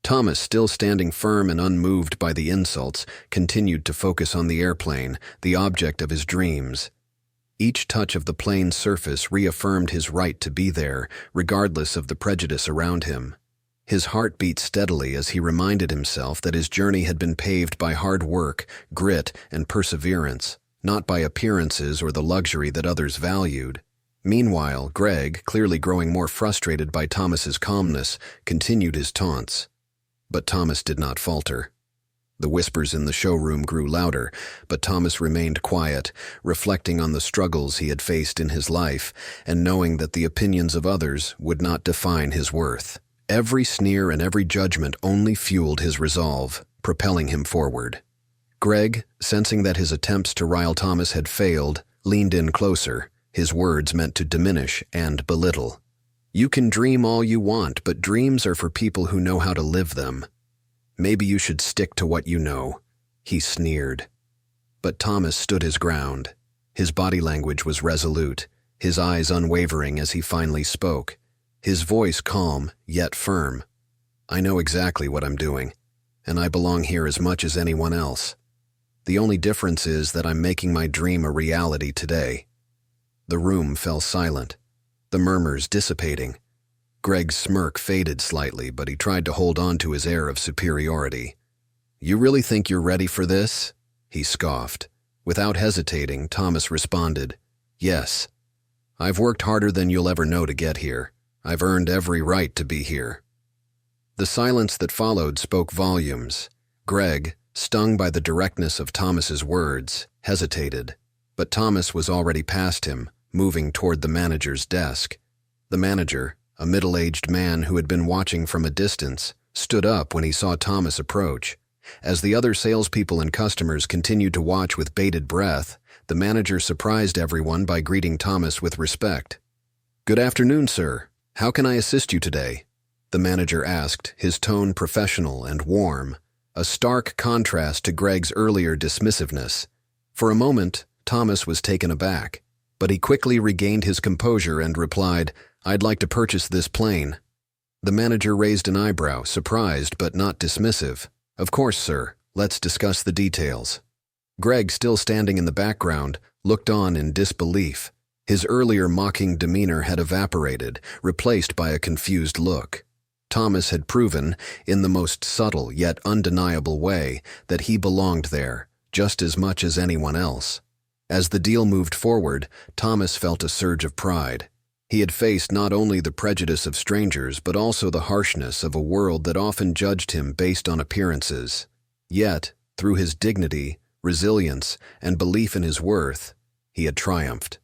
Thomas, still standing firm and unmoved by the insults, continued to focus on the airplane, the object of his dreams. Each touch of the plane's surface reaffirmed his right to be there, regardless of the prejudice around him. His heart beat steadily as he reminded himself that his journey had been paved by hard work, grit, and perseverance, not by appearances or the luxury that others valued. Meanwhile, Greg, clearly growing more frustrated by Thomas's calmness, continued his taunts. But Thomas did not falter. The whispers in the showroom grew louder, but Thomas remained quiet, reflecting on the struggles he had faced in his life and knowing that the opinions of others would not define his worth. Every sneer and every judgment only fueled his resolve, propelling him forward. Greg, sensing that his attempts to rile Thomas had failed, leaned in closer, his words meant to diminish and belittle. "You can dream all you want, but dreams are for people who know how to live them. Maybe you should stick to what you know," he sneered. But Thomas stood his ground. His body language was resolute, his eyes unwavering as he finally spoke, his voice calm yet firm. "I know exactly what I'm doing, and I belong here as much as anyone else. The only difference is that I'm making my dream a reality today." The room fell silent, the murmurs dissipating. Greg's smirk faded slightly, but he tried to hold on to his air of superiority. "You really think you're ready for this?" he scoffed. Without hesitating, Thomas responded, "Yes. I've worked harder than you'll ever know to get here. I've earned every right to be here." The silence that followed spoke volumes. Greg, stung by the directness of Thomas's words, hesitated, but Thomas was already past him, moving toward the manager's desk. The manager, a middle-aged man who had been watching from a distance, stood up when he saw Thomas approach. As the other salespeople and customers continued to watch with bated breath, the manager surprised everyone by greeting Thomas with respect. "Good afternoon, sir. How can I assist you today?" the manager asked, his tone professional and warm, a stark contrast to Greg's earlier dismissiveness. For a moment, Thomas was taken aback, but he quickly regained his composure and replied, "I'd like to purchase this plane." The manager raised an eyebrow, surprised but not dismissive. "Of course, sir. Let's discuss the details." Greg, still standing in the background, looked on in disbelief. His earlier mocking demeanor had evaporated, replaced by a confused look. Thomas had proven, in the most subtle yet undeniable way, that he belonged there, just as much as anyone else. As the deal moved forward, Thomas felt a surge of pride. He had faced not only the prejudice of strangers but also the harshness of a world that often judged him based on appearances. Yet, through his dignity, resilience, and belief in his worth, he had triumphed.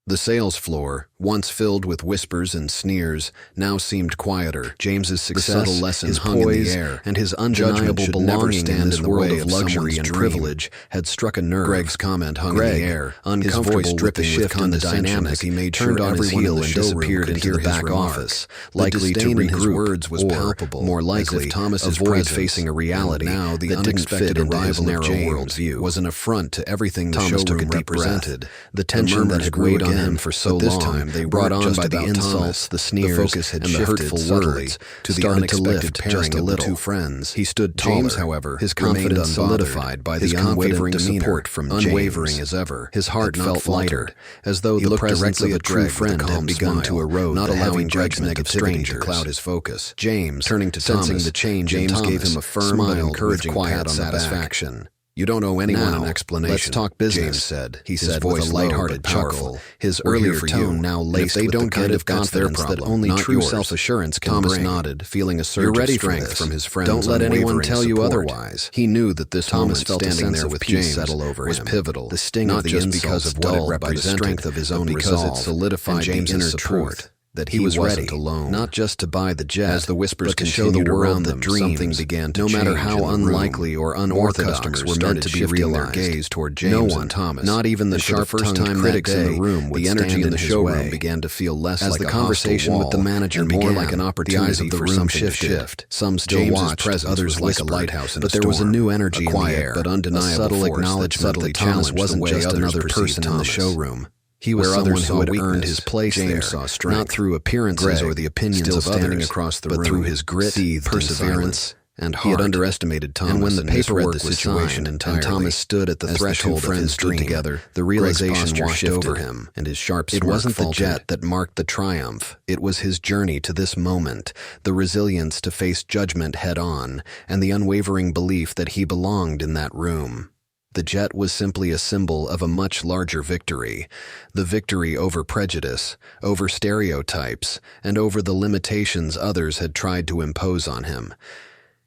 The sales floor, once filled with whispers and sneers, now seemed quieter. James's success, subtle lesson his hung poise, in the air, and his undeniable belonging in this world of luxury and privilege had struck a nerve. Greg's comment hung in the air, uncomfortable with the shift in the dynamic. He made turned on his heel and disappeared into the back office, likely to regroup. His words was palpable, more likely Thomas's avoid facing a reality now the unexpected arrival of James was an affront to everything the showroom represented. The tension that had weighed on him for so long, time they brought on by the insults, the sneers, the focus had and the hurtful words to the unexpected pairing of the two friends. He stood taller, James, however, his confidence solidified by the unwavering support from James, unwavering as ever. His heart felt lighter, as though the presence of a true friend had begun to erode, not allowing Greg's negativity to cloud his focus. James, turning to Thomas, the change, James gave him a firm but encouraging pat on satisfaction. "You don't owe anyone an explanation. Let's talk business," James said. He said with a lighthearted chuckle, his earlier tone now laced with the kind of confidence that only true self-assurance can bring. Thomas nodded, feeling a surge of strength from his friends. Don't let anyone tell you otherwise. He knew that this moment standing there with James was pivotal, the sting not just because of what it represented, strength of his own because it solidified the inner truth that he was ready alone, not just to buy the jet, as the whispers to show the world that something began to change. No matter how unlikely or unorthodox were meant to be realized, their gaze toward James and Thomas, not even the sharp-tongued critics in the room, the energy in the showroom began to feel less like a conversation with the manager and more like an opportunity for some shift. Some still watched, others like a lighthouse in a storm. But there was a new energy in the air, but undeniable, subtle acknowledgement that Thomas wasn't just another person in the showroom. He was Where someone others who had saw earned his weakness, place James there, saw strength. not through appearances Greg, or the opinions still of standing others, across the but room, through his grit, seethed in perseverance, silence and He had heart. underestimated Thomas, And when the and misread paperwork the was situation signed entirely. and Thomas stood at the As threshold two of his friends stood dream, together, the Greg's realization posture washed shifted, over him, and his sharp It smirk wasn't the faltered. jet that marked the triumph. It was his journey to this moment, the resilience to face judgment head-on, and the unwavering belief that he belonged in that room. The jet was simply a symbol of a much larger victory, the victory over prejudice, over stereotypes, and over the limitations others had tried to impose on him.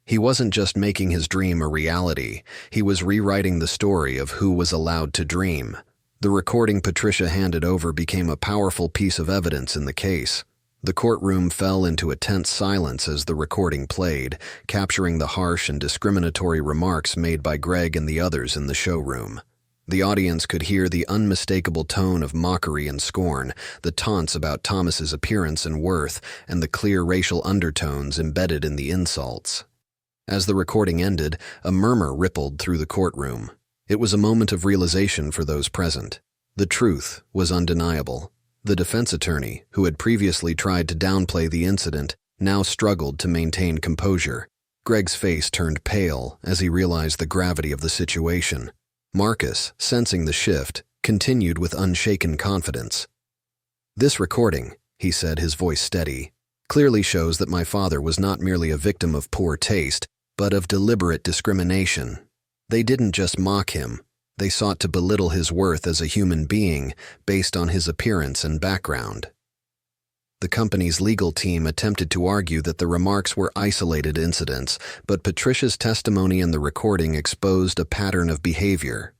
He wasn't just making his dream a reality, he was rewriting the story of who was allowed to dream. The recording Patricia handed over became a powerful piece of evidence in the case. The courtroom fell into a tense silence as the recording played, capturing the harsh and discriminatory remarks made by Greg and the others in the showroom. The audience could hear the unmistakable tone of mockery and scorn, the taunts about Thomas's appearance and worth, and the clear racial undertones embedded in the insults. As the recording ended, a murmur rippled through the courtroom. It was a moment of realization for those present. The truth was undeniable. The defense attorney, who had previously tried to downplay the incident, now struggled to maintain composure. Greg's face turned pale as he realized the gravity of the situation. Marcus, sensing the shift, continued with unshaken confidence. "This recording," he said, his voice steady, "clearly shows that my father was not merely a victim of poor taste, but of deliberate discrimination. They didn't just mock him. They sought to belittle his worth as a human being based on his appearance and background." The company's legal team attempted to argue that the remarks were isolated incidents, but Patricia's testimony in the recording exposed a pattern of behavior.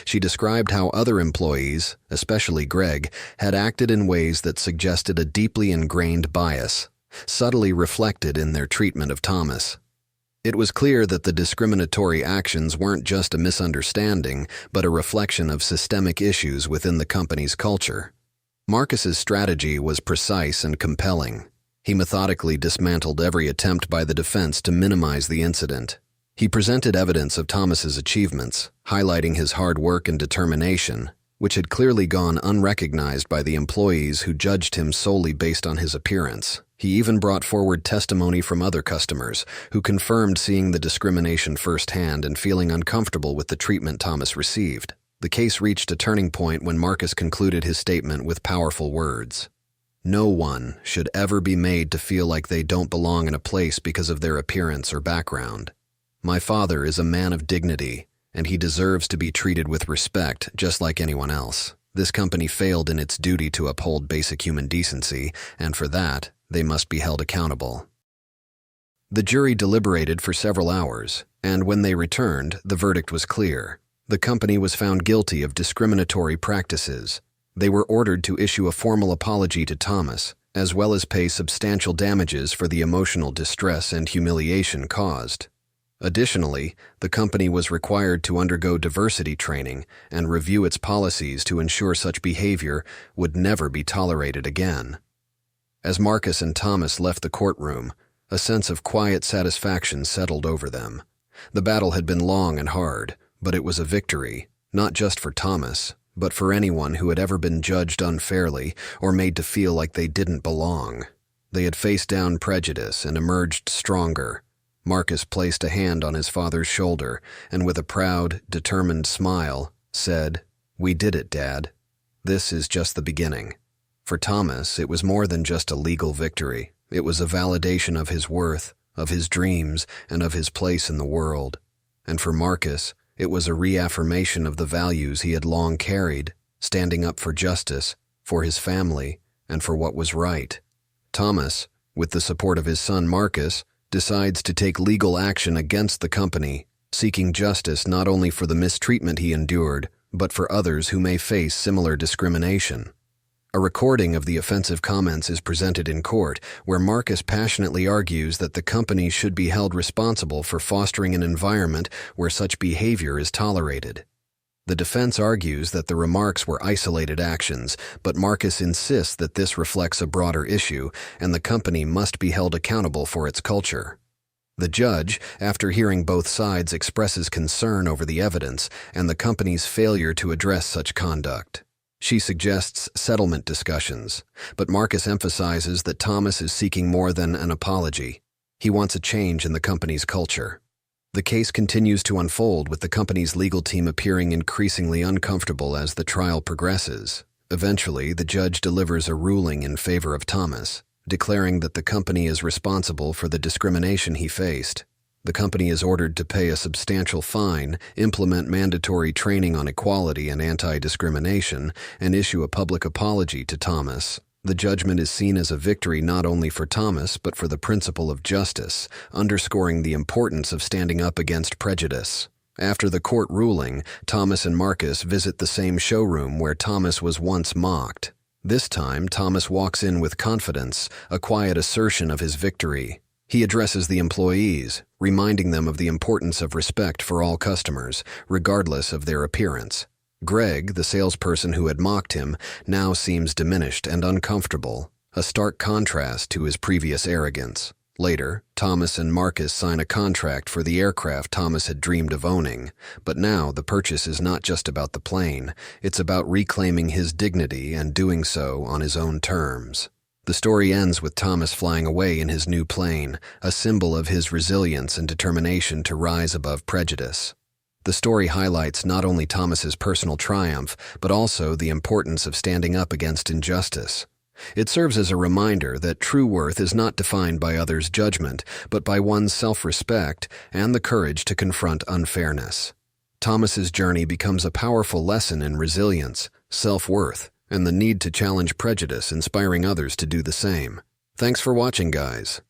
She described how other employees, especially Greg, had acted in ways that suggested a deeply ingrained bias, subtly reflected in their treatment of Thomas. It was clear that the discriminatory actions weren't just a misunderstanding, but a reflection of systemic issues within the company's culture. Marcus's strategy was precise and compelling. He methodically dismantled every attempt by the defense to minimize the incident. He presented evidence of Thomas's achievements, highlighting his hard work and determination, which had clearly gone unrecognized by the employees who judged him solely based on his appearance. He even brought forward testimony from other customers, who confirmed seeing the discrimination firsthand and feeling uncomfortable with the treatment Thomas received. The case reached a turning point when Marcus concluded his statement with powerful words. "No one should ever be made to feel like they don't belong in a place because of their appearance or background. My father is a man of dignity, and he deserves to be treated with respect just like anyone else. This company failed in its duty to uphold basic human decency, and for that, they must be held accountable." The jury deliberated for several hours, and when they returned, the verdict was clear. The company was found guilty of discriminatory practices. They were ordered to issue a formal apology to Thomas, as well as pay substantial damages for the emotional distress and humiliation caused. Additionally, the company was required to undergo diversity training and review its policies to ensure such behavior would never be tolerated again. As Marcus and Thomas left the courtroom, a sense of quiet satisfaction settled over them. The battle had been long and hard, but it was a victory, not just for Thomas, but for anyone who had ever been judged unfairly or made to feel like they didn't belong. They had faced down prejudice and emerged stronger. Marcus placed a hand on his father's shoulder and with a proud, determined smile, said, "We did it, Dad. This is just the beginning." For Thomas, it was more than just a legal victory. It was a validation of his worth, of his dreams, and of his place in the world. And for Marcus, it was a reaffirmation of the values he had long carried, standing up for justice, for his family, and for what was right. Thomas, with the support of his son Marcus, decides to take legal action against the company, seeking justice not only for the mistreatment he endured, but for others who may face similar discrimination. A recording of the offensive comments is presented in court, where Marcus passionately argues that the company should be held responsible for fostering an environment where such behavior is tolerated. The defense argues that the remarks were isolated actions, but Marcus insists that this reflects a broader issue, and the company must be held accountable for its culture. The judge, after hearing both sides, expresses concern over the evidence and the company's failure to address such conduct. She suggests settlement discussions, but Marcus emphasizes that Thomas is seeking more than an apology. He wants a change in the company's culture. The case continues to unfold, with the company's legal team appearing increasingly uncomfortable as the trial progresses. Eventually, the judge delivers a ruling in favor of Thomas, declaring that the company is responsible for the discrimination he faced. The company is ordered to pay a substantial fine, implement mandatory training on equality and anti-discrimination, and issue a public apology to Thomas. The judgment is seen as a victory not only for Thomas but for the principle of justice, underscoring the importance of standing up against prejudice. After the court ruling, Thomas and Marcus visit the same showroom where Thomas was once mocked. This time, Thomas walks in with confidence, a quiet assertion of his victory. He addresses the employees, reminding them of the importance of respect for all customers, regardless of their appearance. Greg, the salesperson who had mocked him, now seems diminished and uncomfortable, a stark contrast to his previous arrogance. Later, Thomas and Marcus sign a contract for the aircraft Thomas had dreamed of owning, but now the purchase is not just about the plane, it's about reclaiming his dignity and doing so on his own terms. The story ends with Thomas flying away in his new plane, a symbol of his resilience and determination to rise above prejudice. The story highlights not only Thomas's personal triumph, but also the importance of standing up against injustice. It serves as a reminder that true worth is not defined by others' judgment, but by one's self-respect and the courage to confront unfairness. Thomas's journey becomes a powerful lesson in resilience, self-worth, and the need to challenge prejudice, inspiring others to do the same. Thanks for watching, guys.